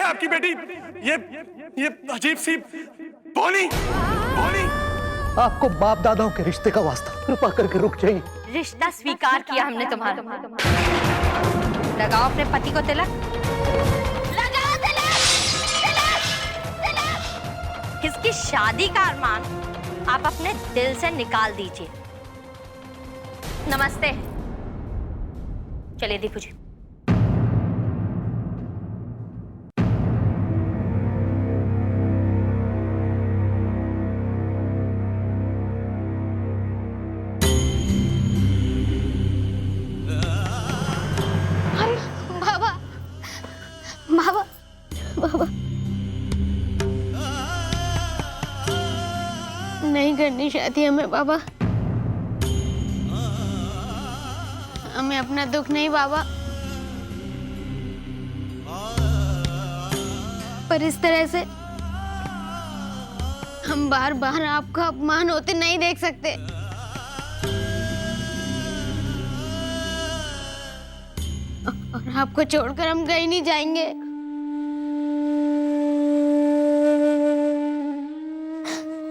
आपकी बेटी ये अजीब सी बोली बोली। आपको बाप दादाओं के रिश्ते का वास्ता, कृपा करके रुक जाइए। रिश्ता स्वीकार किया हमने तुम्हारा। लगाओ अपने पति को तिलक, लगाओ तिलक, तिलक, तिलक। इसकी शादी का अरमान आप अपने दिल से निकाल दीजिए। नमस्ते। चलिए दीपू जी। बाबा बाबा बाबा, नहीं करनी शादी हमें बाबा, हमें अपना दुख नहीं बाबा, पर इस तरह से हम बार बार आपका अपमान होते नहीं देख सकते। और आपको छोड़कर हम कहीं नहीं जाएंगे।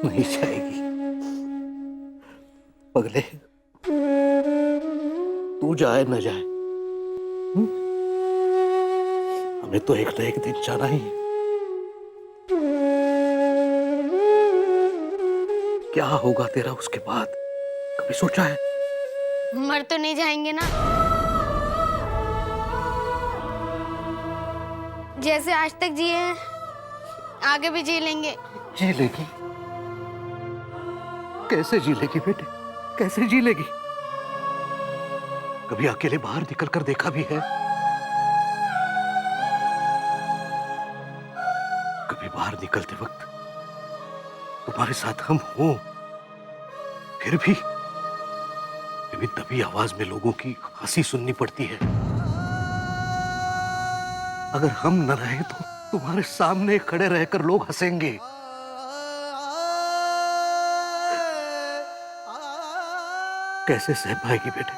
नहीं जाएगी पगले, तू जाए न जाए, हमें तो एक न एक दिन जाना ही है। क्या होगा तेरा उसके बाद, कभी सोचा है? मर तो नहीं जाएंगे ना? जैसे आज तक जिए हैं आगे भी जी लेंगे। जी लेगी? कैसे जी लेगी बेटे, कैसे जी लेगी? कभी अकेले बाहर निकल कर देखा भी है? कभी बाहर निकलते वक्त तुम्हारे साथ हम हों, फिर भी दबी आवाज में लोगों की हंसी सुननी पड़ती है। अगर हम न रहे तो तुम्हारे सामने खड़े रहकर लोग हंसेंगे। कैसे सह पाएगी बेटे?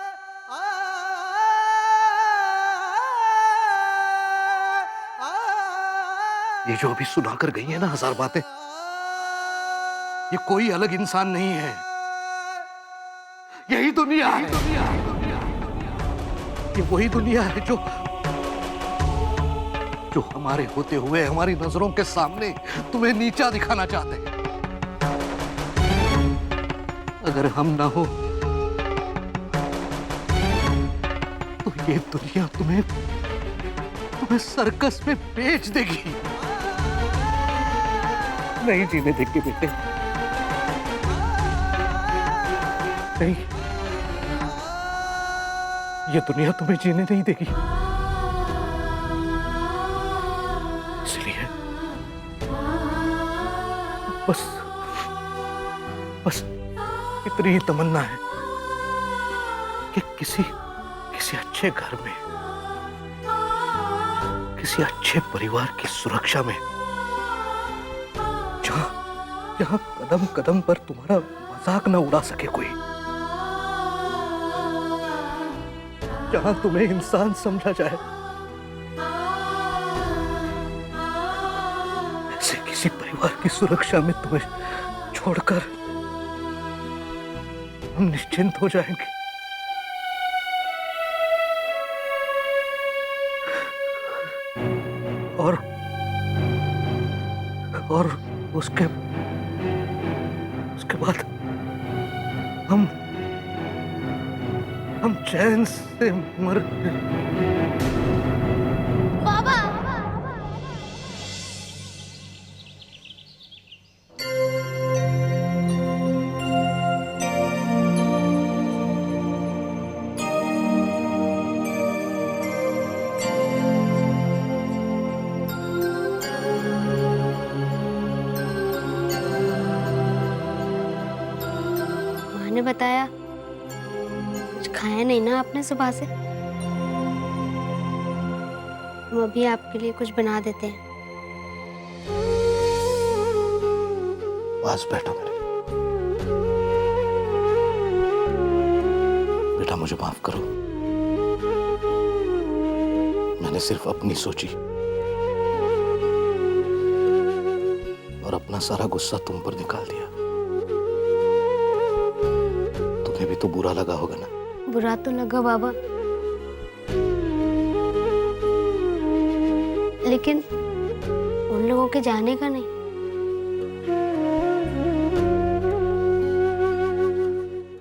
ये जो अभी सुनाकर गई है ना 1000 बातें, ये कोई अलग इंसान नहीं है, यही दुनिया है। ये वही दुनिया है जो हमारे होते हुए हमारी नजरों के सामने तुम्हें नीचा दिखाना चाहते हैं। अगर हम ना हो तो ये दुनिया तुम्हें सर्कस में बेच देगी, नहीं जीने देगी बेटे, नहीं, ये दुनिया तुम्हें जीने नहीं देगी। इसलिए बस इतनी ही तमन्ना है कि किसी अच्छे घर में, किसी अच्छे परिवार की सुरक्षा में, जहां कदम कदम पर तुम्हारा मजाक न उड़ा सके कोई, जहां तुम्हें इंसान समझा जाए, ऐसे किसी परिवार की सुरक्षा में तुम्हें छोड़कर हम निश्चिंत हो जाएंगे। और उसके बाद हम चैन से मर। बाबा ने बताया कुछ खाया नहीं ना आपने सुबह से? हम अभी आपके लिए कुछ बना देते हैं। पास बैठो मेरे बेटा, मुझे माफ करो, मैंने सिर्फ अपनी सोची, और अपना सारा गुस्सा तुम पर निकाल दिया। तुम्हें भी तो बुरा लगा होगा ना? बुरा तो लगा बाबा, लेकिन उन लोगों के जाने का नहीं।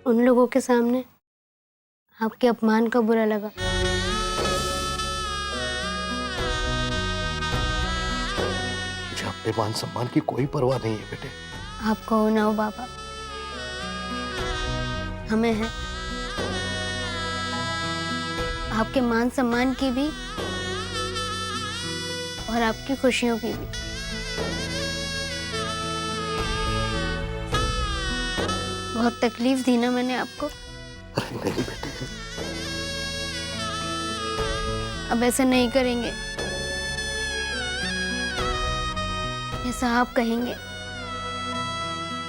उन लोगों के सामने आपके अपमान का बुरा लगा। मुझे अपने मान सम्मान की कोई परवाह नहीं है बेटे। आपको हो ना हो बाबा, हमें है। आपके मान सम्मान की भी और आपकी खुशियों की भी। बहुत तकलीफ दी ना मैंने आपको। अरे नहीं बेटे, अब ऐसा नहीं करेंगे। जैसा आप कहेंगे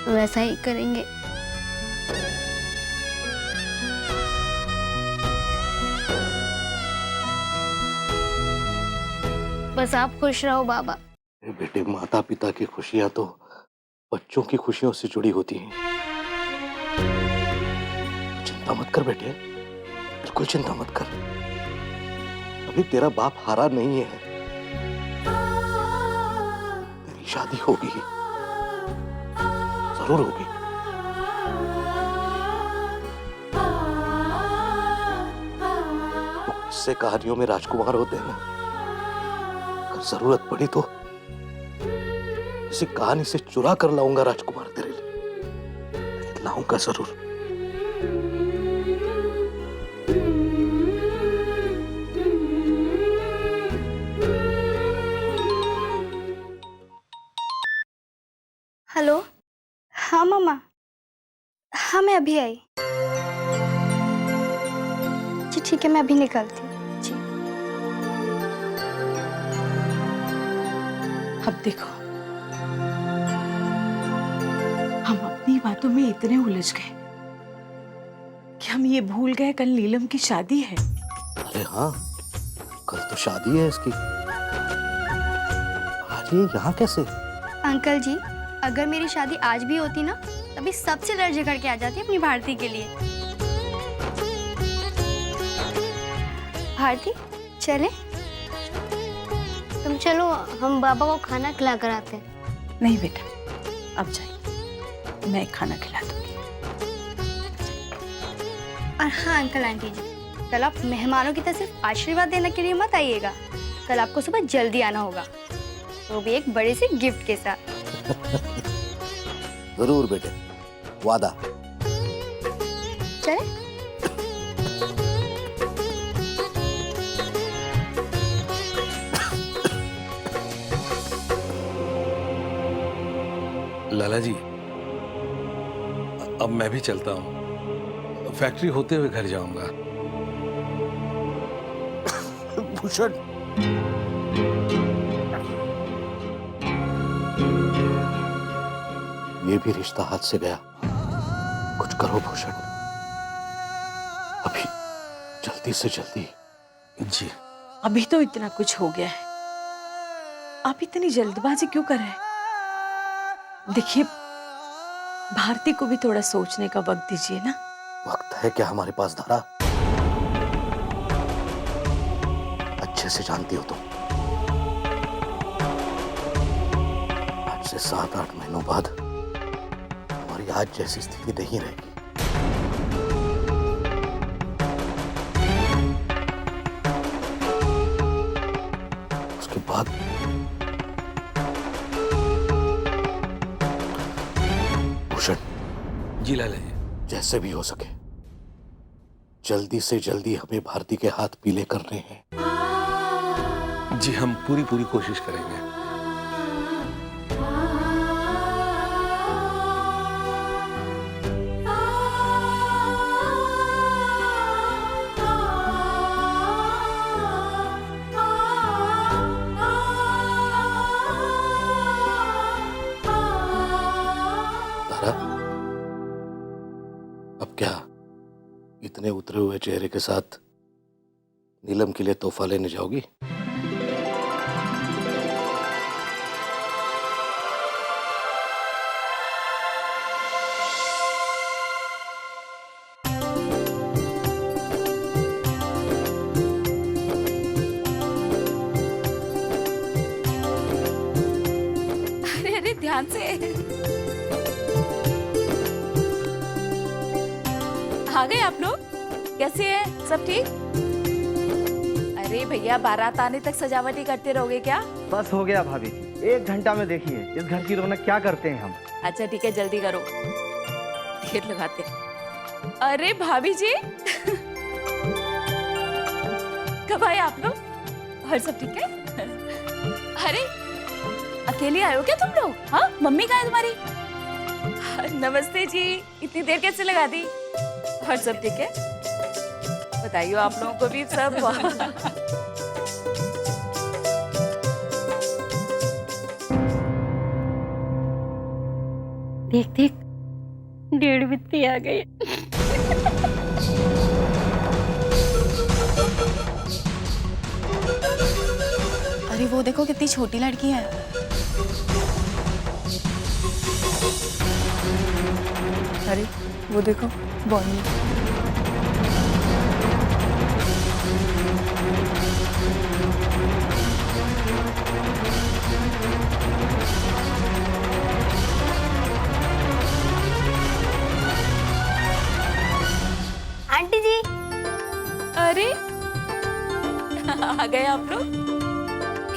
वैसा ही करेंगे। बस आप खुश रहो बाबा। बेटे, माता पिता की खुशियां तो बच्चों की खुशियों से जुड़ी होती हैं। चिंता मत कर बेटे, बिल्कुल चिंता मत कर। अभी तेरा बाप हारा नहीं है। तेरी शादी होगी, जरूर होगी। तो किस्से कहानियों में राजकुमार होते हैं ना, अगर जरूरत पड़ी तो किसी कहानी से चुरा कर लाऊंगा राजकुमार तेरे लिए, लाऊंगा जरूर। हेलो। हाँ मामा, हाँ मैं अभी आई। जी ठीक है, मैं अभी निकलती हूँ। जी। अब देखो, हम अपनी बातों में इतने उलझ गए कि हम ये भूल गए कल नीलम की शादी है। अरे हाँ, कल तो शादी है इसकी। आज ये यहाँ कैसे? अंकल जी, अगर मेरी शादी आज भी होती ना, तभी सबसे लड़ झगड़ के आ जाती अपनी भारती के लिए। भारती चले? तुम चलो, हम बाबा को खाना खिला कर आते हैं। नहीं बेटा, अब जाइए, मैं खाना खिला दूंगी। और हाँ अंकल आंटी जी, कल आप मेहमानों की तरफ सिर्फ आशीर्वाद देने के लिए मत आइएगा। कल आपको सुबह जल्दी आना होगा, वो भी एक बड़े से गिफ्ट के साथ। जरूर बेटे, वादा। चले? लाला जी, अब मैं भी चलता हूँ। फैक्ट्री होते हुए घर जाऊंगा। भूषण, ये भी रिश्ता हाथ से गया। कुछ करो भूषण, अभी जल्दी से जल्दी। जी। अभी तो इतना कुछ हो गया है, आप इतनी जल्दबाजी क्यों कर रहे हैं? देखिए, भारती को भी थोड़ा सोचने का वक्त दीजिए ना। वक्त है क्या हमारे पास धारा? अच्छे से जानती हो तुम, आज से 7-8 महीनों बाद हमारी आज जैसी स्थिति नहीं रहेगी। उसके बाद भूषण जी लाला जी। जैसे भी हो सके जल्दी से जल्दी हमें भारती के हाथ पीले करने हैं। जी, हम पूरी कोशिश करेंगे। तारा, अब क्या इतने उतरे हुए चेहरे के साथ नीलम के लिए तोहफा लेने जाओगी? ध्यान से। आ गए आप लोग? कैसे हैं? सब ठीक? अरे भैया, बारात आने तक सजावट ही करते रहोगे क्या? बस हो गया भाभी जी, 1 घंटा में देखिए इस घर की रौनक क्या करते हैं हम। अच्छा ठीक है, जल्दी करो, देर लगाते हैं। अरे भाभी जी कब आए आप लोग? और सब ठीक है? अरे अकेले आए हो क्या तुम लोग? हाँ, मम्मी कहाँ है तुम्हारी? नमस्ते जी, इतनी देर कैसे लगा दी? और सब ठीक है? बताइए आप लोगों को भी सब। देख देख, 1.5 बित्ती आ गई। अरे वो देखो कितनी छोटी लड़की है। अरे वो देखो, बॉनी। आंटी जी, अरे आ गए आप लोग?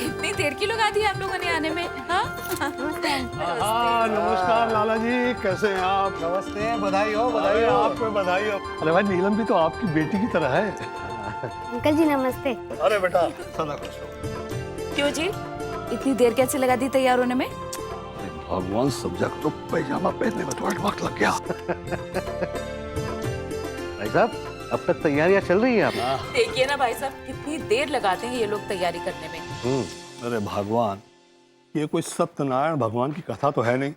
इतनी देर की लगा दी आप लोगों ने आने में? हाँ हाँ, नमस्कार लाला जी, कैसे हैं आप? नमस्ते, बधाई हो, बधाई अरे हो। आपको बधाई हो। अरे भाई, नीलम भी तो आपकी बेटी की तरह है। अंकल जी नमस्ते। अरे बेटा, सदा खुश हो। क्यों जी, इतनी देर कैसे लगा दी तैयार होने में? भगवान समझा, तो पैजामा पहनने में थोड़ा वक्त लग गया। भाई साहब, अब तक तैयारियां चल रही हैं आप? देखिए ना भाई साहब, कितनी देर लगाते हैं ये लोग तैयारी करने में। अरे भगवान, ये कोई सत्यनारायण भगवान की कथा तो है नहीं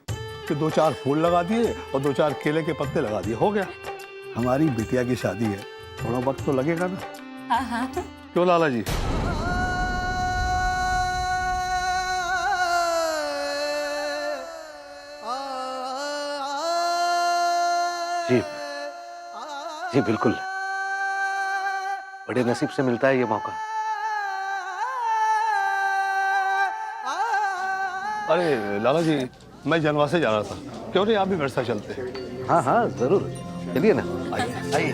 कि 2-4 फूल लगा दिए और 2-4 केले के पत्ते लगा दिए, हो गया। हमारी बिटिया की शादी है, थोड़ा वक्त तो लगेगा ना। हाँ हाँ। क्यों लाला जी? जी जी बिल्कुल, बड़े नसीब से मिलता है ये मौका। अरे लाला जी, मैं जनवा से जा रहा था, क्यों नहीं आप भी मेरे साथ चलते? हाँ हाँ जरूर, चलिए ना, आइए आइए।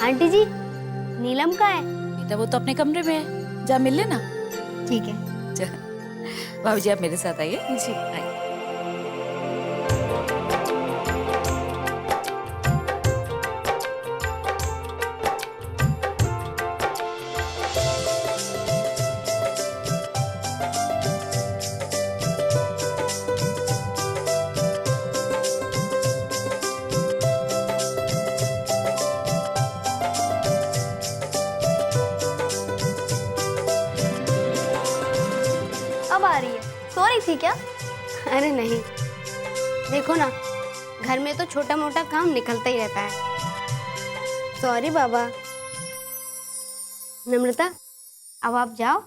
आंटी जी, नीलम कहाँ है? बेटा वो तो अपने कमरे में है, जा मिल लेना। ठीक है। चल भाभी जी, आप मेरे साथ आइए। जी आइए। अब आ रही है? सो रही थी क्या? अरे नहीं, देखो ना, घर में तो छोटा मोटा काम निकलता ही रहता है। सॉरी बाबा। नम्रता, अब आप जाओ,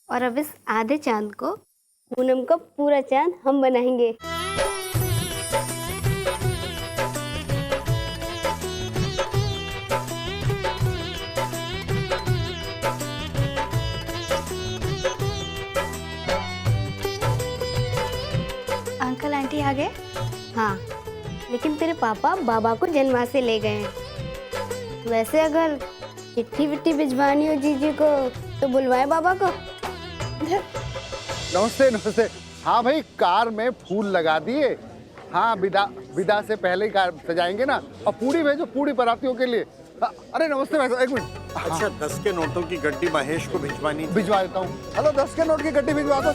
और अब इस आधे चांद को, पूनम का पूरा चांद हम बनाएंगे। अंकल आंटी आ गए? हाँ, लेकिन तेरे पापा बाबा को जनवा से ले गए हैं। वैसे अगर चिट्ठी विट्ठी भिजवानी हो जीजी को तो बुलवाए बाबा को। नमस्ते नमस्ते। हाँ भाई, कार में फूल लगा दिए। हाँ, विदा से पहले ही कार सजाएंगे ना। और पूड़ी भेजो, पूड़ी बरातियों के लिए। अरे नमस्ते भाई साहब, 1 मिनट। अच्छा, 10 के नोटों की गड्डी महेश को भिजवानी। भिजवा देता हूँ। हेलो, 10 के नोट की गड्डी भिजवा दो।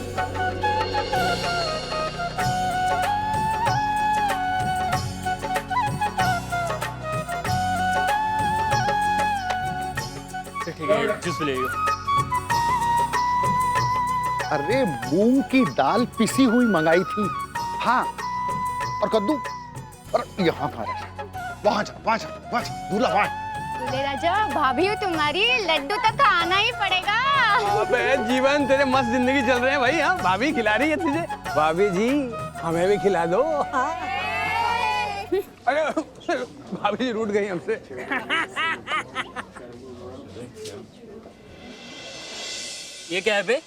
अरे मूंग की दाल पिसी हुई मंगाई थी। हाँ, और कद्दू। और यहाँ कहाँ है? वहाँ जा, दूल्हा वहाँ। दूल्हे राजा, भाभी हो तुम्हारी, लड्डू तो खाना ही पड़ेगा। अबे जीवन, तेरे मस्त जिंदगी चल रहे हैं भाई। हाँ, भाभी खिला रही है तुझे। भाभी जी, हमें भी खिला दो। हाँ। अरे भाभी जी रूठ गई हमसे। ये क्या है बे?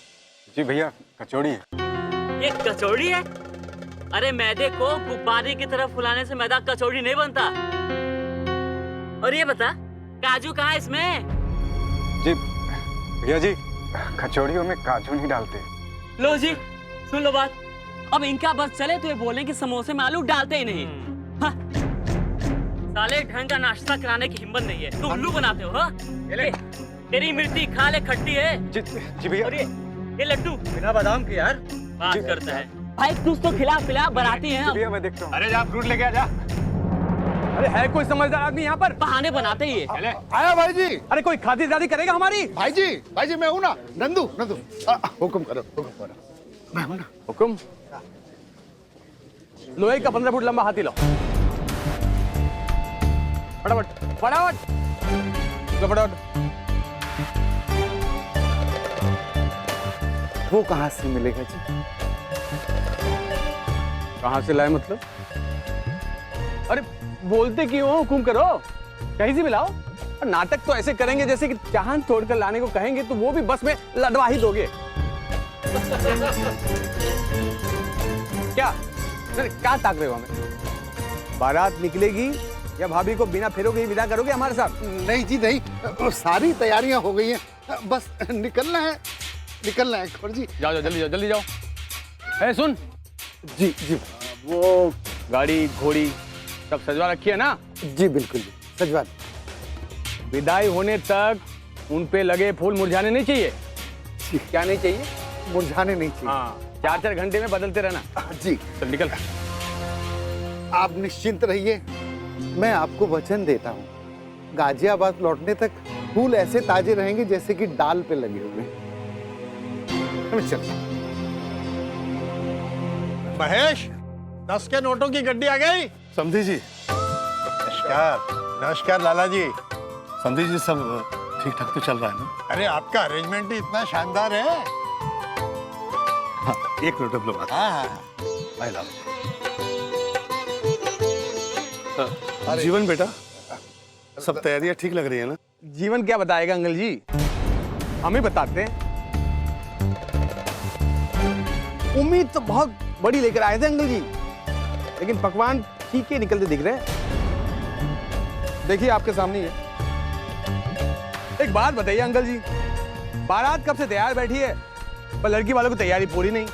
जी भैया कचौड़ी है। ये कचौड़ी है? अरे मैदे को गुब्बारे की तरफ फुलाने से मैदा कचौड़ी नहीं बनता। और ये बता काजू कहाँ है इसमें? जी भैया जी कचौड़ियों में काजू नहीं डालते। लो जी सुन लो बात, अब इनका बस चले तो ये बोले कि समोसे में आलू डालते ही नहीं। हाँ। साले ढंग का नाश्ता कराने की हिम्मत नहीं है, तुम उल्लू बनाते हो। हाँ? ले तेरी मिर्ची खा ले, खट्टी है। जी भैया। और ये लड्डू बिना बादाम के यार बात करता है भाई, कुछ तो खिला पिला, बनाती हैं हम। भैया मैं देखता हूँ। अरे जा फ्रूट लेके आ जा। अरे है कोई समझदार आदमी यहाँ पर? बहाने बनाते ही है। आया भाई जी। अरे कोई खातिरदारी करेगा हमारी? भाई भाई जी मैं हूँ ना, नंदू नंदू। हुक्म करो हुक्म करो। मैं हूँ ना। हुक्म। लोहे का 15 फुट लंबा हाथी लो। फटाफट फटाफट फटाफट। वो कहाँ से मिलेगा जी? कहाँ से लाए मतलब? अरे बोलते क्यों हो? हुकुम करो, कहीं से भी लाओ। और नाटक तो ऐसे करेंगे जैसे कि चांद तोड़कर लाने को कहेंगे तो वो भी बस में लदवा ही दोगे। क्या क्या ताक रहे हो हमें? बारात निकलेगी या भाभी को बिना फेरों के ही विदा करोगे हमारे साथ? नहीं जी नहीं, सारी तैयारियां हो गई हैं, बस निकलना है अकबर जी। जाओ जल्दी जाओ। है सुन जी जी। वो गाड़ी घोड़ी सब सजवा रखी है ना? जी बिल्कुल जी, सजवा। विदाई होने तक उन पे लगे फूल मुरझाने नहीं चाहिए। क्या नहीं चाहिए? मुरझाने नहीं चाहिए। हाँ 4-4 घंटे में बदलते रहना। जी चल निकल। आप निश्चिंत रहिए, मैं आपको वचन देता हूँ, गाजियाबाद लौटने तक फूल ऐसे ताजे रहेंगे जैसे कि डाल पे लगे हुए। चल महेश 10 के नोटों की गड्डी आ गई। समझी जी। नमस्कार नमस्कार लाला जी। समझी जी सब ठीक ठाक तो चल रहा है ना? अरे आपका अरेंजमेंट ही इतना शानदार है। हाँ एक मिनट अब लोग। जीवन बेटा सब तैयारियां ठीक लग रही है ना? जीवन क्या बताएगा अंकल जी, हमें बताते हैं। उम्मीद तो बहुत बड़ी लेकर आए थे अंकल जी, लेकिन पकवान ठीक ही निकलते दिख रहे हैं। देखिए आपके सामने ही है। एक बात बताइए अंकल जी, बारात कब से तैयार बैठी है पर लड़की वालों की तैयारी पूरी नहीं।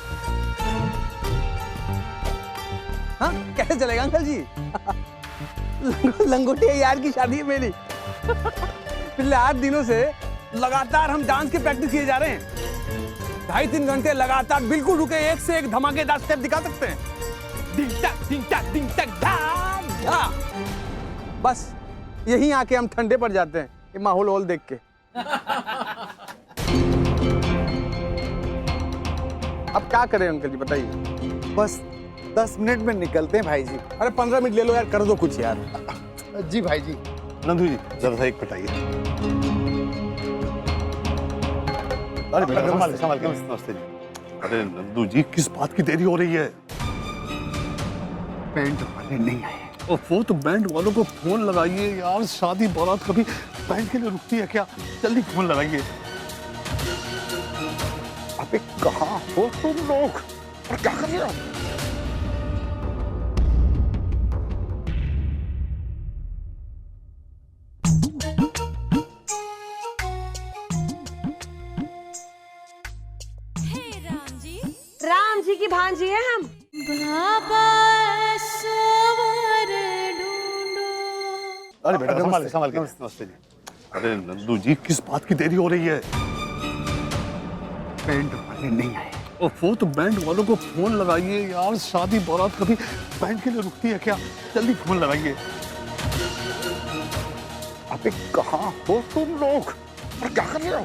हाँ कैसे चलेगा अंकल जी? लंगोटिया यार की शादी है मेरी। पिछले 8 दिनों से लगातार हम डांस की प्रैक्टिस किए जा रहे हैं। 2.5-3 घंटे लगातार बिल्कुल रुके एक से एक धमाकेदार स्टेप दिखा सकते हैं। डिंग टक डिंग टक डिंग टक धा धा। बस यहीं आके हम ठंडे पड़ जाते हैं ये माहौल देख के। अब क्या करें अंकल जी बताइए? बस 10 मिनट में निकलते हैं भाई जी। अरे 15 मिनट ले लो यार, कर दो कुछ यार। जी भाई जी। नंदू जी जरा सा एक पटाइए। अरे बेटा संभाल के। नमस्ते जी। अरे नंदू जी किस बात की देरी हो रही है? बैंड वाले नहीं आए। वो तो बैंड वालों को फोन लगाइए यार, शादी बारात कभी बैंड के लिए रुकती है क्या? जल्दी फोन लगाइए। अबे कहाँ हो तुम लोग और क्या कर रहे हो? राम जी की भांजी है हम। अरे बेटा संभाल के। नमस्ते जी। अरे नंदू जी किस बात की देरी हो रही है? बैंड वाले नहीं आए। वो तो बैंड वालों को फोन लगाइए यार, शादी बारात कभी बैंड के लिए रुकती है क्या? जल्दी फोन लगाइए। अबे कहाँ हो तुम लोग और क्या कर रहे हो?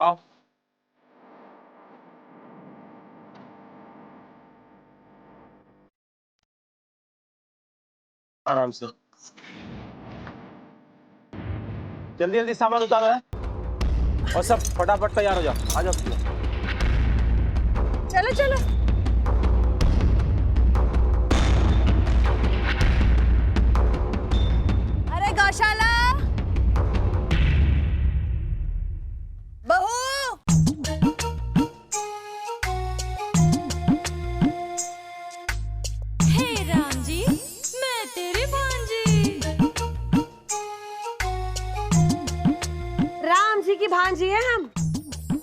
आओ। आराम से। जल्दी जल्दी सामान उतारो है और सब फटाफट तैयार हो जाओ। आ जाओ। चलो चलो। अरे गौशाला बहू, हे राम जी, मैं तेरी भांजी। राम जी की भांजी है हम।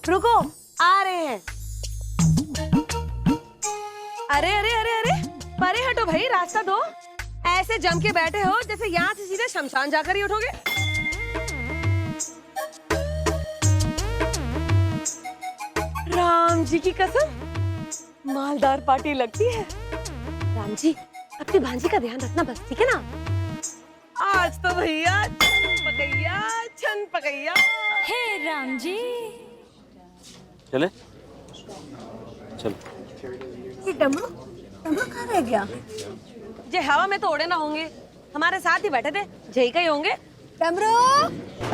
रुको, आ रहे हैं। अरे अरे अरे अरे, परे हटो भाई, रास्ता दो। ऐसे जम के बैठे हो जैसे यहाँ से सीधे शमशान जाकर ही उठोगे। राम जी की कसम, मालदार पार्टी लगती है। राम जी, अपनी भांजी का ध्यान रखना बस, ठीक है ना? आज तो भैया छन पकैया। हे राम जी। चले चल। ये डमरू कहाँ रह गया? जे हवा में तो उड़े ना होंगे, हमारे साथ ही बैठे थे, जय का ही होंगे। डमरू